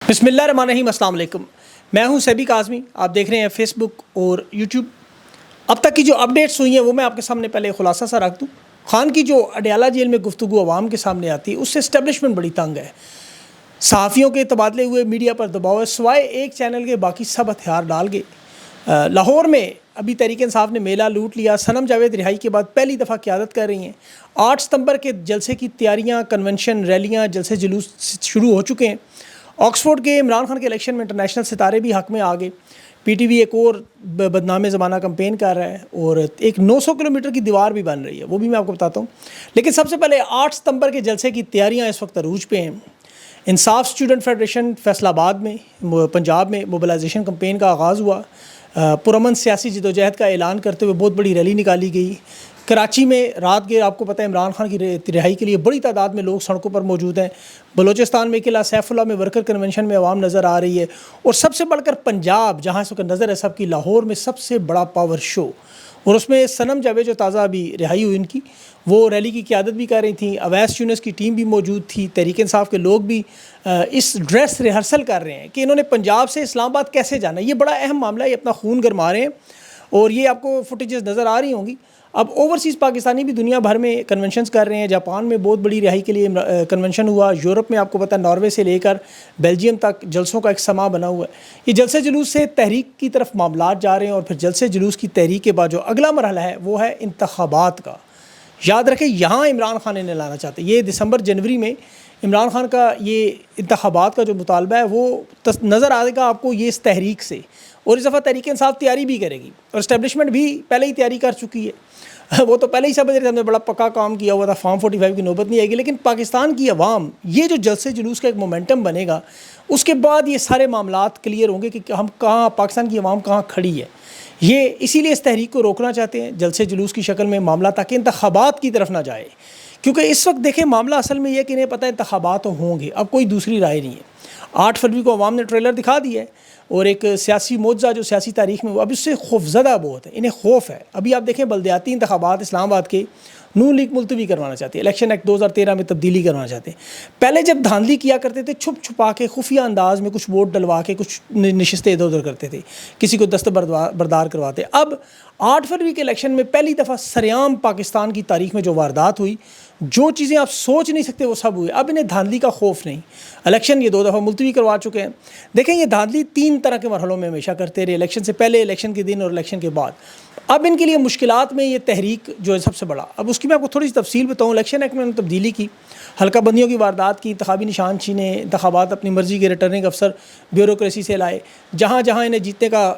بسم اللہ الرحمن الرحیم، السلام علیکم۔ میں ہوں سیبی کاظمی، آپ دیکھ رہے ہیں فیس بک اور یوٹیوب۔ اب تک کی جو اپڈیٹس ہوئی ہیں وہ میں آپ کے سامنے پہلے خلاصہ سا رکھ دوں۔ خان کی جو اڈیالہ جیل میں گفتگو عوام کے سامنے آتی ہے، اس سے اسٹیبلشمنٹ بڑی تنگ ہے۔ صحافیوں کے تبادلے ہوئے، میڈیا پر دباؤ ہے، سوائے ایک چینل کے باقی سب ہتھیار ڈال گئے۔ لاہور میں ابھی تحریک انصاف نے میلہ لوٹ لیا۔ صنم جاوید رہائی کے بعد پہلی دفعہ قیادت کر رہی ہیں۔ 8 ستمبر کے جلسے کی تیاریاں، کنونشن، ریلیاں، جلسے جلوس شروع ہو چکے ہیں۔ آکسفورڈ کے عمران خان کے الیکشن میں انٹرنیشنل ستارے بھی حق میں آ گئے۔ پی ٹی وی ایک اور بدنام زمانہ کمپین کر رہا ہے اور ایک 900 کلومیٹر کی دیوار بھی بن رہی ہے، وہ بھی میں آپ کو بتاتا ہوں۔ لیکن سب سے پہلے 8 ستمبر کے جلسے کی تیاریاں اس وقت عروج پہ ہیں۔ انصاف اسٹوڈنٹ فیڈریشن فیصل آباد میں پنجاب میں موبلائزیشن کمپین کا آغاز ہوا۔ پرامن سیاسی جدوجہد کا اعلان کرتے ہوئے بہت بڑی ریلی نکالی گئی۔ کراچی میں رات گیر آپ کو پتہ ہے عمران خان کی رہائی کے لیے بڑی تعداد میں لوگ سڑکوں پر موجود ہیں۔ بلوچستان میں قلعہ سیف اللہ میں ورکر کنونشن میں عوام نظر آ رہی ہے، اور سب سے بڑھ کر پنجاب جہاں اس وقت نظر ہے سب کی، لاہور میں سب سے بڑا پاور شو، اور اس میں صنم جاوید جو تازہ ابھی رہائی ہوئی ان کی، وہ ریلی کی قیادت بھی کر رہی تھیں۔ اویس یونس کی ٹیم بھی موجود تھی۔ تحریک انصاف کے لوگ بھی اس ڈریس ریہرسل کر رہے ہیں کہ انہوں نے پنجاب سے اسلام آباد کیسے جانا ہے۔ یہ بڑا اہم معاملہ ہے، یہ اپنا خون گرما رہے ہیں، اور یہ آپ کو فوٹیجز نظر آ رہی ہوں گی۔ اب اوورسیز پاکستانی بھی دنیا بھر میں کنونشنز کر رہے ہیں۔ جاپان میں بہت بڑی رہائی کے لیے کنونشن ہوا۔ یورپ میں آپ کو پتہ ہے ناروے سے لے کر بیلجیم تک جلسوں کا ایک سما بنا ہوا ہے۔ یہ جلسے جلوس سے تحریک کی طرف معاملات جا رہے ہیں، اور پھر جلسے جلوس کی تحریک کے بعد جو اگلا مرحلہ ہے وہ ہے انتخابات کا۔ یاد رکھیں یہاں عمران خان انہیں لانا چاہتے ہیں۔ یہ دسمبر جنوری میں عمران خان کا یہ انتخابات کا جو مطالبہ ہے وہ نظر آئے گا آپ کو یہ اس تحریک سے، اور اس دفعہ تحریک انصاف تیاری بھی کرے گی، اور اسٹیبلشمنٹ بھی پہلے ہی تیاری کر چکی ہے۔ وہ تو پہلے ہی سمجھ رہے تھے، ہم نے بڑا پکا کام کیا ہوا تھا، فارم 45 کی نوبت نہیں آئے گی۔ لیکن پاکستان کی عوام، یہ جو جلسے جلوس کا ایک مومنٹم بنے گا، اس کے بعد یہ سارے معاملات کلیئر ہوں گے کہ ہم کہاں، پاکستان کی عوام کہاں کھڑی ہے۔ یہ اسی لیے اس تحریک کو روکنا چاہتے ہیں جلسے جلوس کی شکل میں معاملہ، تاکہ انتخابات کی طرف نہ جائے۔ کیونکہ اس وقت دیکھیں معاملہ اصل میں یہ کہ انہیں پتہ ہے انتخابات ہوں گے، اب کوئی دوسری رائے نہیں ہے۔ 8 فروری کو عوام نے ٹریلر دکھا دیا ہے، اور ایک سیاسی معجزہ جو سیاسی تاریخ میں ہوا، اب اس سے خوفزدہ بہت ہے، انہیں خوف ہے۔ ابھی آپ دیکھیں بلدیاتی انتخابات اسلام آباد کے نون لیگ ملتوی کروانا چاہتے ہیں، الیکشن ایکٹ 2013 میں تبدیلی کروانا چاہتے ہیں۔ پہلے جب دھاندلی کیا کرتے تھے، چھپ چھپا کے خفیہ انداز میں کچھ ووٹ ڈلوا کے کچھ نشستیں ادھر ادھر کرتے تھے، کسی کو دستبردار کرواتے۔ اب 8 فروری کے الیکشن میں پہلی دفعہ سریعام پاکستان کی تاریخ میں جو واردات ہوئی، جو چیزیں آپ سوچ نہیں سکتے وہ سب ہوئے۔ اب انہیں دھاندلی کا خوف نہیں۔ الیکشن یہ 2 دفعہ ملتوی کروا چکے ہیں۔ دیکھیں یہ دھاندلی 3 طرح کے مرحلوں میں ہمیشہ کرتے رہے، الیکشن سے پہلے، الیکشن کے دن اور الیکشن کے بعد۔ اب ان کے لیے مشکلات میں یہ تحریک جو ہے سب سے بڑا، اب اس کی میں آپ کو تھوڑی سی تفصیل بتاؤں۔ الیکشن ایکٹ میں انہوں نے تبدیلی کی، حلقہ بندیوں کی واردات کی، انتخابی نشان چھینے، انتخابات اپنی مرضی کے ریٹرننگ افسر بیوروکریسی سے لائے، جہاں جہاں انہیں جیتنے کا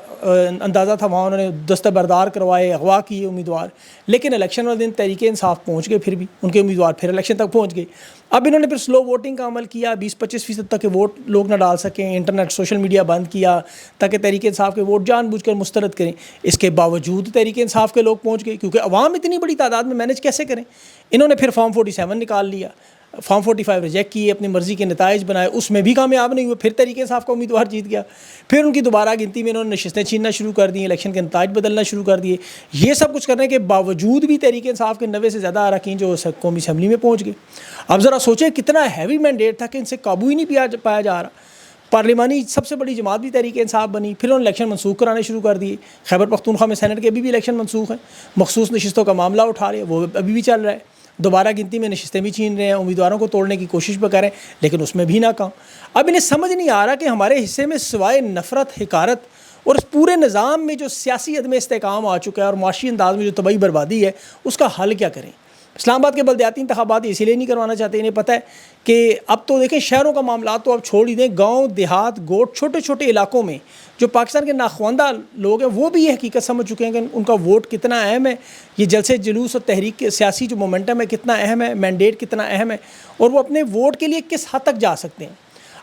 اندازہ تھا وہاں انہوں نے دستبردار کروائے، اغوا کیے امیدوار۔ لیکن الیکشن والے دن تحریک انصاف پہنچ گئے، پھر بھی ان کے امیدوار پھر الیکشن تک پہنچ گئے۔ اب انہوں نے پھر سلو ووٹنگ کا عمل کیا، 20-25% تک کے ووٹ لوگ نہ ڈال سکیں، انٹرنیٹ سوشل میڈیا بند کیا تاکہ تحریک انصاف کے ووٹ جان بوجھ کر مسترد کریں۔ اس کے باوجود تحریک انصاف کے لوگ پہنچ گئے، کیونکہ عوام اتنی بڑی تعداد میں مینج کیسے کریں۔ انہوں نے پھر فارم 47 نکال لیا، فارم 45 ریجیکٹ کیے، اپنی مرضی کے نتائج بنائے، اس میں بھی کامیاب نہیں ہوئے، پھر تحریک انصاف کا امیدوار جیت گیا۔ پھر ان کی دوبارہ گنتی میں انہوں نے نشستیں چھیننا شروع کر دی، الیکشن کے نتائج بدلنا شروع کر دیے۔ یہ سب کچھ کرنے کے باوجود بھی تحریک انصاف کے 90 سے زیادہ اراکین جو قومی اسمبلی میں پہنچ گئے۔ اب ذرا سوچیں کتنا ہیوی مینڈیٹ تھا کہ ان سے قابو ہی نہیں پایا جا رہا۔ پارلیمانی سب سے بڑی جماعت بھی تحریک انصاف بنی، پھر انہوں نے الیکشن منسوخ کرانے شروع کر دیے۔ خیبر پختونخوا میں سینٹ کے بھی الیکشن منسوخ ہیں، مخصوص نشستوں کا معاملہ اٹھا رہے ہیں، وہ ابھی بھی چل رہا ہے۔ دوبارہ گنتی میں نشستیں بھی چھین رہے ہیں، امیدواروں کو توڑنے کی کوشش بھی کر رہے ہیں، لیکن اس میں بھی ناکام۔ اب انہیں سمجھ نہیں آ رہا کہ ہمارے حصے میں سوائے نفرت، حقارت اور اس پورے نظام میں جو سیاسی عدم استحکام آ چکا ہے اور معاشی انداز میں جو تباہی بربادی ہے، اس کا حل کیا کریں۔ اسلام آباد کے بلدیاتی انتخابات اسی لیے نہیں کروانا چاہتے، انہیں پتہ ہے کہ اب تو دیکھیں شہروں کا معاملات تو اب چھوڑ ہی دیں، گاؤں دیہات گوٹ چھوٹے چھوٹے علاقوں میں جو پاکستان کے ناخواندہ لوگ ہیں وہ بھی یہ حقیقت سمجھ چکے ہیں کہ ان کا ووٹ کتنا اہم ہے، یہ جلسے جلوس اور تحریک کے سیاسی جو مومنٹم ہے کتنا اہم ہے، مینڈیٹ کتنا اہم ہے، اور وہ اپنے ووٹ کے لیے کس حد تک جا سکتے ہیں۔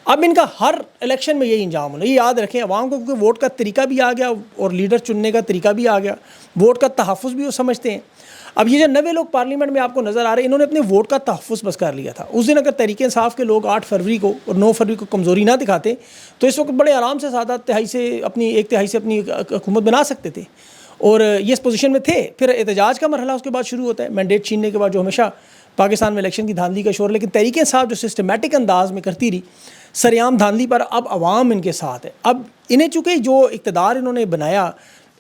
اب ان کا ہر الیکشن میں یہی انجام ہونا، یہ یاد رکھیں عوام کو، کیونکہ ووٹ کا طریقہ بھی آ گیا اور لیڈر چننے کا طریقہ بھی آ گیا، ووٹ کا تحفظ بھی وہ سمجھتے ہیں۔ اب یہ جو 90 لوگ پارلیمنٹ میں آپ کو نظر آ رہے ہیں، انہوں نے اپنے ووٹ کا تحفظ بس کر لیا تھا۔ اس دن اگر تحریک انصاف کے لوگ 8 فروری کو اور 9 فروری کو کمزوری نہ دکھاتے تو اس وقت بڑے آرام سے 7 تہائی سے اپنی 1 تہائی سے اپنی حکومت بنا سکتے تھے، اور یہ اس پوزیشن میں تھے۔ پھر احتجاج کا مرحلہ اس کے بعد شروع ہوتا ہے، مینڈیٹ چھیننے کے بعد جو ہمیشہ پاکستان میں الیکشن کی دھاندلی کا شور، لیکن تحریک انصاف جو سسٹمیٹک انداز میں کرتی رہی، سریعام دھاندلی پر اب عوام ان کے ساتھ ہے. اب انہیں چونکہ جو اقتدار انہوں نے بنایا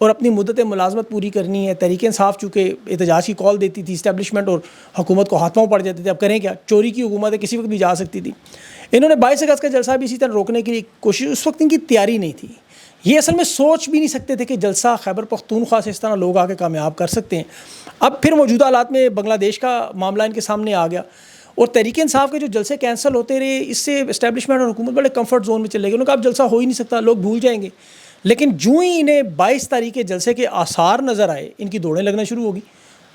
اور اپنی مدت ملازمت پوری کرنی ہے، تحریک انصاف چونکہ احتجاج کی کال دیتی تھی، اسٹیبلشمنٹ اور حکومت کو ہاتھوں پڑ جاتے تھے. اب کریں کیا؟ چوری کی حکومت ہے، کسی وقت بھی جا سکتی تھی. انہوں نے 22 اگست کا جلسہ بھی اسی طرح روکنے کی کوشش، اس وقت ان کی تیاری نہیں تھی. یہ اصل میں سوچ بھی نہیں سکتے تھے کہ جلسہ خیبر پختونخوا سے اس طرح لوگ آ کے کامیاب کر سکتے ہیں. اب پھر موجودہ حالات میں بنگلہ دیش کا معاملہ ان کے سامنے آ گیا اور تحریک انصاف کے جو جلسے کینسل ہوتے رہے، اس سے اسٹیبلشمنٹ اور حکومت بڑے کمفرٹ زون میں چلے گئے. انہوں نے کہا اب جلسہ ہو ہی نہیں سکتا، لوگ بھول جائیں گے. لیکن جو ہی انہیں 22 تاریخ کے جلسے کے آثار نظر آئے، ان کی دوڑیں لگنا شروع ہوگی.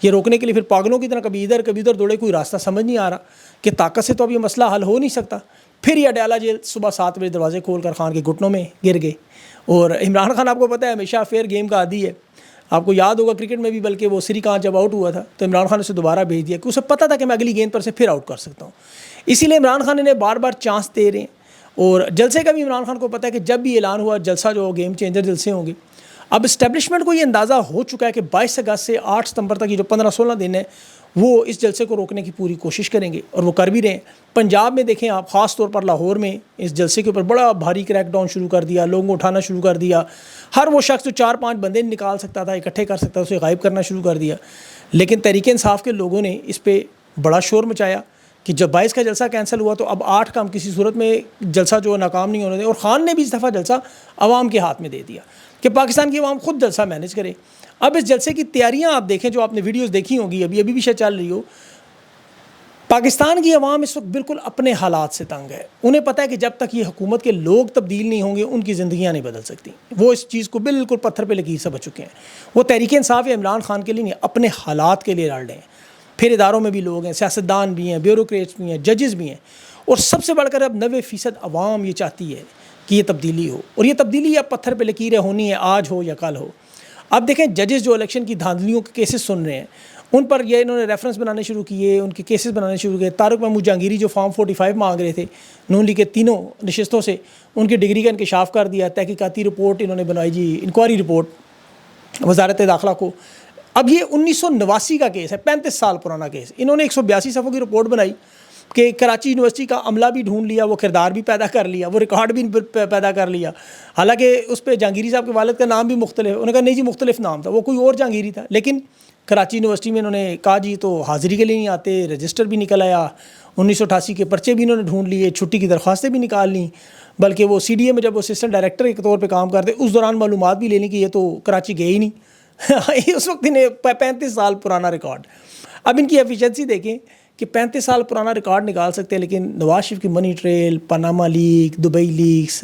یہ روکنے کے لیے پھر پاگلوں کی طرح کبھی ادھر دوڑے، کوئی راستہ سمجھ نہیں آ رہا کہ طاقت سے تو اب یہ مسئلہ حل ہو نہیں سکتا. پھر یہ اڈیالہ جیل صبح 7 بجے دروازے کھول کر خان کے گھٹنوں میں گر گئے. اور عمران خان آپ کو پتہ ہے ہمیشہ فیئر گیم کا عادی ہے. آپ کو یاد ہوگا کرکٹ میں بھی، بلکہ وہ سری کانت جب آؤٹ ہوا تھا تو عمران خان نے اسے دوبارہ بھیج دیا کہ اسے پتہ تھا کہ میں اگلی گیند پر سے پھر آؤٹ کر سکتا ہوں. اسی لیے عمران خان انہیں بار بار چانس دے رہے ہیں. اور جلسے کا بھی عمران خان کو پتہ ہے کہ جب بھی اعلان ہوا جلسہ جو گیم چینجر جلسے ہوں گے. اب اسٹیبلشمنٹ کو یہ اندازہ ہو چکا ہے کہ 22 اگست سے 8 ستمبر تک یہ جو 15-16 دن ہے وہ اس جلسے کو روکنے کی پوری کوشش کریں گے، اور وہ کر بھی رہے ہیں. پنجاب میں دیکھیں آپ، خاص طور پر لاہور میں اس جلسے کے اوپر بڑا بھاری کریک ڈاؤن شروع کر دیا، لوگوں کو اٹھانا شروع کر دیا. ہر وہ شخص جو 4-5 بندے نکال سکتا تھا، اکٹھے کر سکتا تھا، اسے غائب کرنا شروع کر دیا. لیکن تحریک انصاف کے لوگوں نے اس پہ بڑا شور مچایا کہ جب 22 کا جلسہ کینسل ہوا تو اب 8 کا ہم کسی صورت میں جلسہ جو ناکام نہیں ہونے دیں. اور خان نے بھی اس دفعہ جلسہ عوام کے ہاتھ میں دے دیا کہ پاکستان کی عوام خود جلسہ مینیج کرے. اب اس جلسے کی تیاریاں آپ دیکھیں، جو آپ نے ویڈیوز دیکھی ہوں گی، ابھی بھی شاید چل رہی ہو. پاکستان کی عوام اس وقت بالکل اپنے حالات سے تنگ ہے. انہیں پتہ ہے کہ جب تک یہ حکومت کے لوگ تبدیل نہیں ہوں گے ان کی زندگیاں نہیں بدل سکتی. وہ اس چیز کو بالکل پتھر پہ لکیر سمجھ چکے ہیں. وہ تحریک انصاف یا عمران خان کے لیے نہیں، اپنے حالات کے لیے لڑ رہے ہیں. پھر اداروں میں بھی لوگ ہیں، سیاستدان بھی ہیں، بیوروکریٹس بھی ہیں، ججز بھی ہیں. اور سب سے بڑھ کر اب 90% عوام یہ چاہتی ہے کہ یہ تبدیلی ہو. اور یہ تبدیلی اب پتھر پہ لکیریں ہونی ہے، آج ہو یا کل ہو. اب دیکھیں ججز جو الیکشن کی دھاندلیوں کے کیسز سن رہے ہیں، ان پر یہ انہوں نے ریفرنس بنانے شروع کیے، ان کے کیسز بنانے شروع کیے. طارق محمود جہانگیری جو فارم 45 مانگ رہے تھے نون لیگ کے تینوں نشستوں سے، ان کی ڈگری کا انکشاف کر دیا. تحقیقاتی رپورٹ انہوں نے بنائی جی، انکوائری رپورٹ وزارت داخلہ کو. اب یہ 1989 کا کیس ہے، 35 سال پرانا کیس. انہوں نے 182 صفحوں کی رپورٹ بنائی کہ کراچی یونیورسٹی کا عملہ بھی ڈھونڈ لیا، وہ کردار بھی پیدا کر لیا، وہ ریکارڈ بھی پیدا کر لیا. حالانکہ اس پہ جہانگیری صاحب کے والد کا نام بھی مختلف ہے. انہوں نے کہا نہیں جی مختلف نام تھا، وہ کوئی اور جہانگیری تھا. لیکن کراچی یونیورسٹی میں انہوں نے کہا جی تو حاضری کے لیے نہیں آتے، رجسٹر بھی نکل آیا، 1988 کے پرچے بھی انہوں نے ڈھونڈ لیے، چھٹی کی درخواستیں بھی نکال لیں. بلکہ وہ سی ڈی اے میں جب وہ اسسٹنٹ ڈائریکٹر کے طور پہ کام کرتے اس دوران معلومات بھی لے لیں کہ یہ تو کراچی گئے ہی نہیں. اس وقت انہیں 35 سال پرانا ریکارڈ. اب ان کی ایفیشنسی دیکھیں کہ 35 سال پرانا ریکارڈ نکال سکتے ہیں، لیکن نواز شریف کی money trail, Panama leak, Dubai leaks,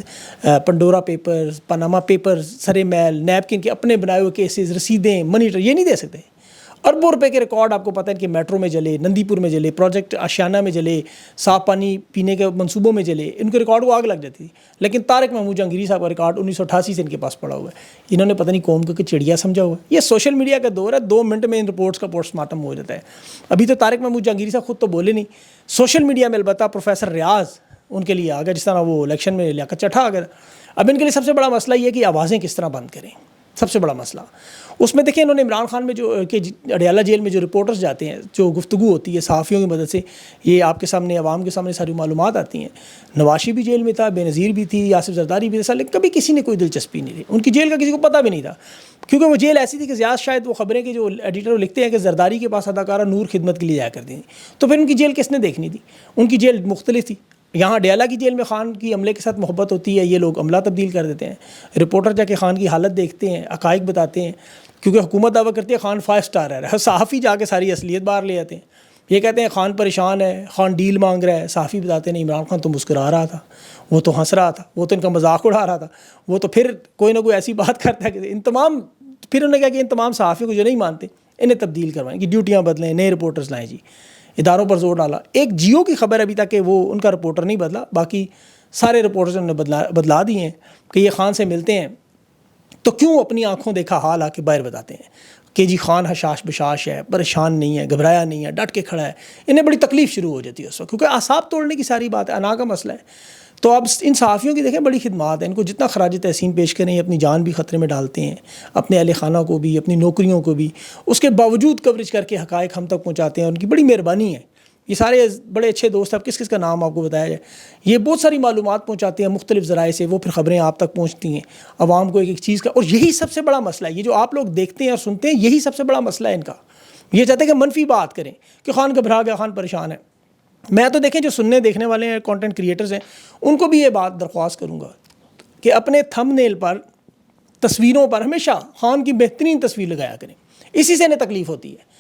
Pandora papers, Panama papers, Surrey میل، نیپکن کے اپنے بنائے ہوئے کیسز، رسیدیں، منی ٹریل یہ نہیں دے سکتے. اربوں روپے کے ریکارڈ آپ کو پتہ ہے کہ میٹرو میں جلے، نندی پور میں جلے، پروجیکٹ آشیانہ میں جلے، صاف پانی پینے کے منصوبوں میں جلے، ان کے ریکارڈ کو آگ لگ جاتی تھی. لیکن طارق محمود جہانگیری صاحب کا ریکارڈ 1988 سے ان کے پاس پڑا ہوا ہے. انہوں نے پتہ نہیں قوم کو کہ چڑیا سمجھا ہوا ہے. یہ سوشل میڈیا کا دور ہے، 2 منٹ میں ان رپورٹس کا پوسٹ مارٹم ہو جاتا ہے. ابھی تو طارق محمود جہانگیری صاحب خود تو بولے نہیں، سوشل میڈیا میں البتہ پروفیسر ریاض ان کے لیے آ گیا، جس طرح وہ الیکشن میں لیاقت چٹھا آ گیا. اب ان کے لیے سب سے بڑا مسئلہ یہ ہے کہ آوازیں کس طرح بند کریں. سب سے بڑا مسئلہ اس میں دیکھیں، انہوں نے عمران خان میں جو کہ اڈیالہ جیل میں جو رپورٹرز جاتے ہیں، جو گفتگو ہوتی ہے صحافیوں کی مدد سے، یہ آپ کے سامنے عوام کے سامنے ساری معلومات آتی ہیں. نواز شریف بھی جیل میں تھا، بے نظیر بھی تھی، آصف زرداری بھی تھا، لیکن کبھی کسی نے کوئی دلچسپی نہیں لی. ان کی جیل کا کسی کو پتہ بھی نہیں تھا، کیونکہ وہ جیل ایسی تھی کہ زیادہ شاید وہ خبریں کہ جو ایڈیٹر لکھتے ہیں کہ زرداری کے پاس اداکارہ نور خدمت کے لیے جایا کرتی تھیں، تو پھر ان کی جیل کس نے دیکھنی تھی؟ ان کی جیل مختلف تھی. یہاں اڈیالہ کی جیل میں خان کی عملے کے ساتھ محبت ہوتی ہے، یہ لوگ عملہ تبدیل کر دیتے ہیں. رپورٹر جا کے خان کی حالت دیکھتے ہیں، حقائق بتاتے ہیں، کیونکہ حکومت دعویٰ کرتی ہے خان 5 سٹار ہے. صحافی جا کے ساری اصلیت باہر لے آتے ہیں. یہ کہتے ہیں خان پریشان ہے، خان ڈیل مانگ رہا ہے. صحافی بتاتے ہیں عمران خان تو مسکرا رہا تھا، وہ تو ہنس رہا تھا، وہ تو ان کا مذاق اڑا رہا تھا، وہ تو پھر کوئی نہ کوئی ایسی بات کرتا ہے کہ ان تمام. پھر انہوں نے کہا کہ ان تمام صحافیوں کو جو نہیں مانتے انہیں تبدیل کروائیں کہ ڈیوٹیاں بدلیں، نئے رپورٹرز لائیں جی. اداروں پر زور ڈالا. ایک جیو کی خبر ابھی تک کہ وہ ان کا رپورٹر نہیں بدلا، باقی سارے رپورٹرز نے بدلا دیے ہیں کہ یہ خان سے ملتے ہیں تو کیوں اپنی آنکھوں دیکھا حال آ کے باہر بتاتے ہیں کہ جی خان حشاش بشاش ہے، پریشان نہیں ہے، گھبرایا نہیں ہے، ڈٹ کے کھڑا ہے. انہیں بڑی تکلیف شروع ہو جاتی ہے اس وقت، کیونکہ اعصاب توڑنے کی ساری بات ہے، انا کا مسئلہ ہے. تو اب ان صحافیوں کی دیکھیں بڑی خدمات ہیں، ان کو جتنا خراج تحسین پیش کریں، اپنی جان بھی خطرے میں ڈالتے ہیں، اپنے اہل خانہ کو بھی، اپنی نوکریوں کو بھی، اس کے باوجود کوریج کر کے حقائق ہم تک پہنچاتے ہیں. ان کی بڑی مہربانی ہے یہ سارے بڑے اچھے دوست ہیں، اب کس کس کا نام آپ کو بتایا جائے. یہ بہت ساری معلومات پہنچاتے ہیں مختلف ذرائع سے، وہ پھر خبریں آپ تک پہنچتی ہیں عوام کو ایک ایک چیز کا. اور یہی سب سے بڑا مسئلہ ہے، یہ جو آپ لوگ دیکھتے ہیں اور سنتے ہیں، یہی سب سے بڑا مسئلہ ہے ان کا. یہ چاہتے ہیں کہ منفی بات کریں کہ خان گھبرا گیا، خان پریشان ہے. میں تو دیکھیں جو سننے دیکھنے والے ہیں، کانٹینٹ کریٹرز ہیں، ان کو بھی یہ بات درخواست کروں گا کہ اپنے تھم نیل پر، تصویروں پر ہمیشہ خان کی بہترین تصویر لگایا کریں. اسی سے انہیں تکلیف ہوتی ہے،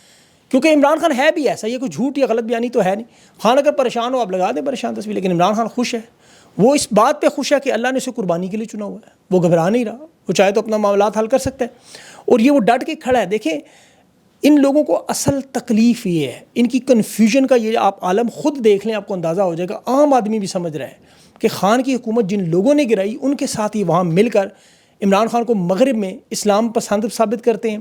کیونکہ عمران خان ہے بھی ایسا، یہ کوئی جھوٹ یا غلط بیانی تو ہے نہیں. خان اگر پریشان ہو آپ لگا دیں پریشان تصویر، لیکن عمران خان خوش ہے. وہ اس بات پہ خوش ہے کہ اللہ نے اسے قربانی کے لیے چنا ہوا ہے. وہ گھبرا نہیں رہا، وہ چاہے تو اپنا معاملات حل کر سکتا ہے، اور یہ وہ ڈٹ کے کھڑا ہے. دیکھیں ان لوگوں کو اصل تکلیف یہ ہے، ان کی کنفیوژن کا یہ آپ عالم خود دیکھ لیں، آپ کو اندازہ ہو جائے گا. عام آدمی بھی سمجھ رہا ہے کہ خان کی حکومت جن لوگوں نے گرائی، ان کے ساتھ ہی وہاں مل کر عمران خان کو مغرب میں اسلام پسند ثابت کرتے ہیں،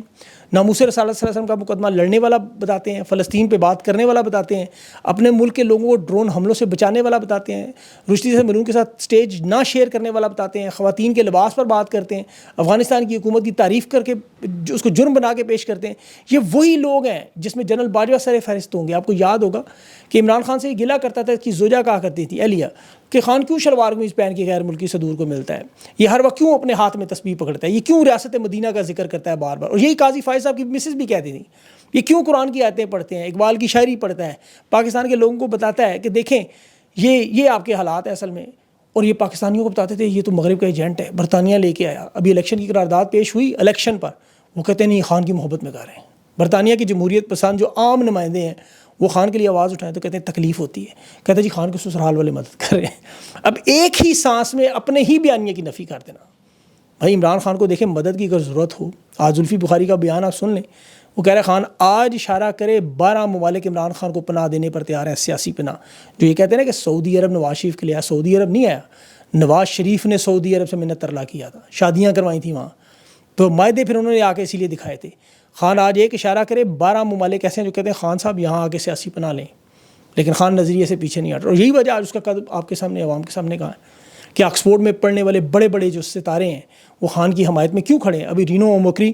ناموس رسالت صلی اللہ علیہ وسلم کا مقدمہ لڑنے والا بتاتے ہیں، فلسطین پہ بات کرنے والا بتاتے ہیں، اپنے ملک کے لوگوں کو ڈرون حملوں سے بچانے والا بتاتے ہیں، رشدی سے ملون کے ساتھ سٹیج نہ شیئر کرنے والا بتاتے ہیں، خواتین کے لباس پر بات کرتے ہیں، افغانستان کی حکومت کی تعریف کر کے اس کو جرم بنا کے پیش کرتے ہیں. یہ وہی لوگ ہیں جس میں جنرل باجوہ سر فہرست ہوں گے. آپ کو یاد ہوگا کہ عمران خان سے یہ گلہ کرتا تھا کہ زوجہ کہا کرتی تھی اہلیہ کہ خان کیوں شلوار قمیض پہن کے غیر ملکی صدور کو ملتا ہے، یہ ہر وقت کیوں اپنے ہاتھ میں تسبیح پکڑتا ہے، یہ کیوں ریاست مدینہ کا ذکر کرتا ہے بار بار. اور یہی قاضی فائز صاحب کی مسز بھی کہتی تھیں، یہ کیوں قرآن کی آیتیں پڑھتے ہیں، اقبال کی شاعری پڑھتا ہے، پاکستان کے لوگوں کو بتاتا ہے کہ دیکھیں یہ آپ کے حالات ہیں اصل میں. اور یہ پاکستانیوں کو بتاتے تھے یہ تو مغرب کا ایجنٹ ہے، برطانیہ لے کے آیا. ابھی الیکشن کی قرارداد پیش ہوئی الیکشن پر، وہ کہتے ہیں نہیں خان کی محبت میں کر رہے ہیں. برطانیہ کی جمہوریت پسند جو عام نمائندے ہیں وہ خان کے لیے آواز اٹھائیں تو کہتے ہیں تکلیف ہوتی ہے، کہتے ہیں جی خان کے سسرال والے مدد کر رہے ہیں. اب ایک ہی سانس میں اپنے ہی بیانیے کی نفی کر دینا. بھائی عمران خان کو دیکھیں مدد کی اگر ضرورت ہو، آج زلفی بخاری کا بیان آپ سن لیں، وہ کہہ رہے خان آج اشارہ کرے 12 ممالک عمران خان کو پناہ دینے پر تیار ہیں، سیاسی پناہ. جو یہ کہتے ہیں نا کہ سعودی عرب نواز شریف کے لیے آیا، سعودی عرب نہیں آیا، نواز شریف نے سعودی عرب سے منت ترلا کیا تھا، شادیاں کروائی تھیں وہاں، تو معاہدے پھر انہوں نے آ کے اسی لیے دکھائے تھے. خان آج ایک اشارہ کرے 12 ممالک ایسے ہیں جو کہتے ہیں خان صاحب یہاں آ کے سیاسی پناہ لیں، لیکن خان نظریے سے پیچھے نہیں ہٹ رہا. اور یہی وجہ آج اس کا قدم آپ کے سامنے، عوام کے سامنے کہا ہے کہ آکسفورڈ میں پڑھنے والے بڑے بڑے جو ستارے ہیں وہ خان کی حمایت میں کیوں کھڑے ہیں. ابھی رینو مکری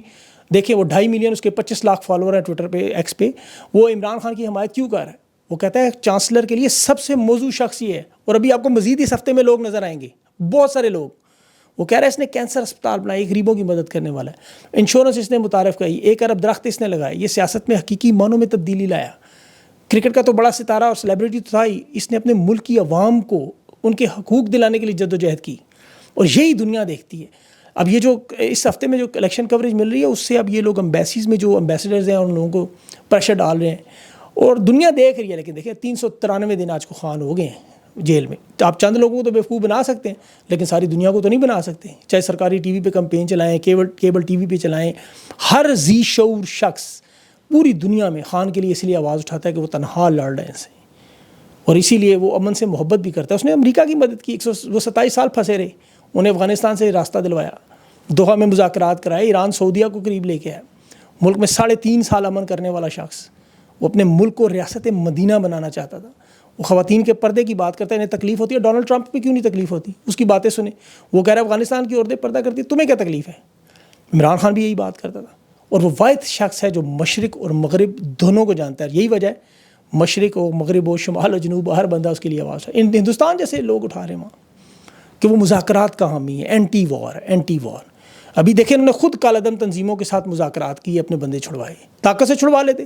دیکھیں، وہ 2.5 ملین، اس کے 25 لاکھ فالوور ہیں ٹویٹر پہ، ایکس پہ، وہ عمران خان کی حمایت کیوں کر رہا ہے. وہ کہتا ہے چانسلر کے لیے سب سے موزوں شخص یہ ہے. اور ابھی آپ کو مزید اس ہفتے میں لوگ نظر آئیں گے، بہت سارے لوگ. وہ کہہ رہا ہے اس نے کینسر اسپتال بنایا، غریبوں کی مدد کرنے والا ہے، انشورنس اس نے متعارف کرائی، 1 ارب درخت اس نے لگائے، یہ سیاست میں حقیقی معنوں میں تبدیلی لایا. کرکٹ کا تو بڑا ستارہ اور سیلیبریٹی تو تھا ہی، اس نے اپنے ملک کی عوام کو ان کے حقوق دلانے کے لیے جدوجہد کی، اور یہی دنیا دیکھتی ہے. اب یہ جو اس ہفتے میں جو الیکشن کوریج مل رہی ہے، اس سے اب یہ لوگ امبیسیز میں جو امبیسڈرز ہیں ان لوگوں کو پریشر ڈال رہے ہیں، اور دنیا دیکھ رہی ہے. لیکن دیکھیں 393 دن آج کو خان ہو گئے ہیں جیل میں. تو آپ چند لوگوں کو تو بیوقوف بنا سکتے ہیں، لیکن ساری دنیا کو تو نہیں بنا سکتے. چاہے سرکاری ٹی وی پہ کمپین چلائیں، کیبل ٹی وی پہ چلائیں، ہر ذی شعور شخص پوری دنیا میں خان کے لیے اس لیے آواز اٹھاتا ہے کہ وہ تنہا لڑ رہے ہیں، اور اسی لیے وہ امن سے محبت بھی کرتا ہے. اس نے امریکہ کی مدد کی، وہ 27 سال پھنسے رہے، انہیں افغانستان سے راستہ دلوایا، دوحہ میں مذاکرات کرائے، ایران سعودیہ کو قریب لے کے آیا. ملک میں 3.5 سال امن کرنے والا شخص، وہ اپنے ملک کو ریاست مدینہ بنانا چاہتا تھا. وہ خواتین کے پردے کی بات کرتا ہے، انہیں تکلیف ہوتی ہے. ڈونلڈ ٹرمپ پہ کیوں نہیں تکلیف ہوتی؟ اس کی باتیں سنیں، وہ کہہ رہا ہے افغانستان کی عورتیں پردہ کرتی ہیں، تمہیں کیا تکلیف ہے؟ عمران خان بھی یہی بات کرتا تھا. اور وہ واحد شخص ہے جو مشرق اور مغرب دونوں کو جانتا ہے. یہی وجہ ہے مشرق ہو، مغرب ہو، شمال و جنوب، ہر بندہ اس کے لیے آواز ہے. ہندوستان جیسے لوگ اٹھا رہے ہیں وہاں کہ وہ مذاکرات کا حامی ہے، اینٹی وار. ابھی دیکھیں انہوں نے خود کالعدم تنظیموں کے ساتھ مذاکرات کیے، اپنے بندے چھڑوائے، طاقت سے چھڑوا لیتے.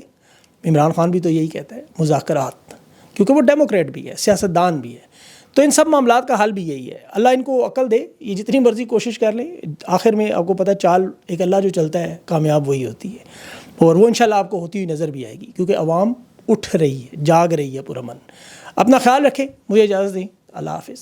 عمران خان بھی تو یہی کہتا ہے، مذاکرات، کیونکہ وہ ڈیموکریٹ بھی ہے، سیاستدان بھی ہے. تو ان سب معاملات کا حل بھی یہی ہے. اللہ ان کو عقل دے، یہ جتنی مرضی کوشش کر لیں، آخر میں آپ کو پتہ چال ایک اللہ جو چلتا ہے کامیاب وہی ہوتی ہے، اور وہ انشاءاللہ آپ کو ہوتی ہوئی نظر بھی آئے گی، کیونکہ عوام اٹھ رہی ہے، جاگ رہی ہے پرامن. اپنا خیال رکھیں، مجھے اجازت دیں، اللہ حافظ.